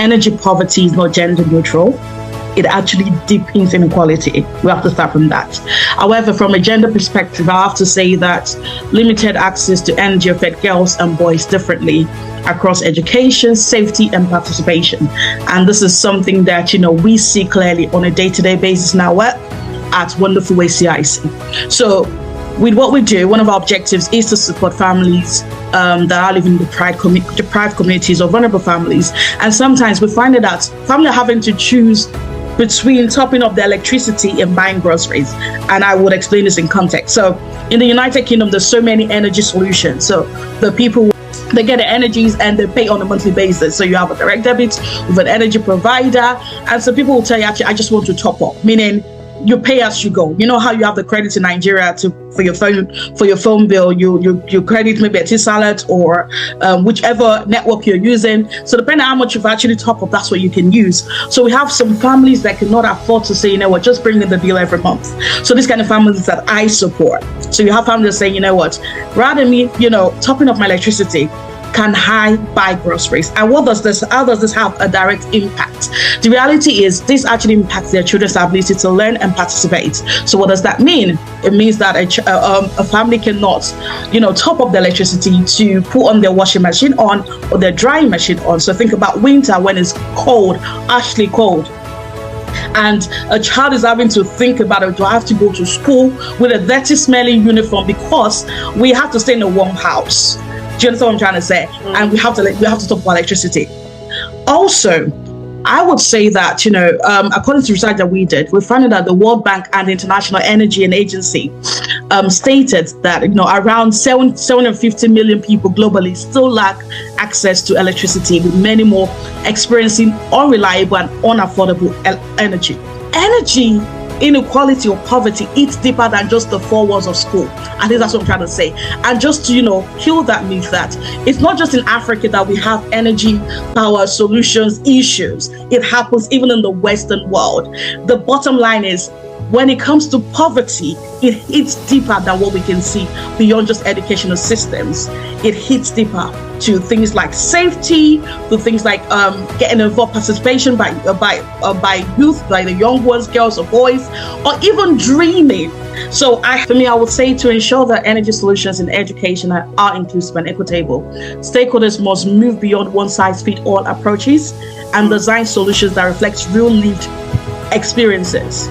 energy poverty is not gender neutral. It actually deepens inequality. We have to start from that. However, from a gender perspective, I have to say that limited access to energy affects girls and boys differently across education, safety, and participation. And this is something that, we see clearly on a day-to-day basis now at Wonderful Way CIC. So with what we do, one of our objectives is to support families that are living in deprived communities or vulnerable families. And sometimes we find that families are having to choose between topping up their electricity and buying groceries. And I would explain this in context. So in the United Kingdom, there's so many energy solutions. So the people, they get the energies and they pay on a monthly basis. So you have a direct debit with an energy provider. And so people will tell you, actually, I just want to top up, meaning you pay as you go. You know how you have the credit in Nigeria for your phone bill, you credit maybe a T-Salad or whichever network you're using. So depending on how much you've actually top up, that's what you can use. So we have some families that cannot afford to say, just bring in the bill every month. So these kind of families that I support. So you have families saying, rather me, topping up my electricity, can I buy groceries? And how does this have a direct impact? The reality is this actually impacts their children's ability to learn and participate. So what does that mean? It means that a family cannot, top up the electricity to put on their washing machine on or their drying machine on. So think about winter when it's cold, actually cold. And a child is having to think about it. Do I have to go to school with a dirty, smelling uniform because we have to stay in a warm house? Do you understand what I'm trying to say? And we have to top up electricity. Also, I would say that, according to research that we did, we found that the World Bank and the International Energy Agency stated that, around 750 million people globally still lack access to electricity, with many more experiencing unreliable and unaffordable energy. Energy inequality or poverty eats deeper than just the four walls of school. I think that's what I'm trying to say. And just to, kill that myth that it's not just in Africa that we have energy, power, solutions, issues. It happens even in the Western world. The bottom line is, when it comes to poverty, it hits deeper than what we can see beyond just educational systems. It hits deeper to things like safety, to things like getting involved participation by youth, by the young ones, girls or boys, or even dreaming. So for me, I would say to ensure that energy solutions in education are inclusive and equitable, stakeholders must move beyond one-size-fits-all approaches and design solutions that reflect real lived experiences.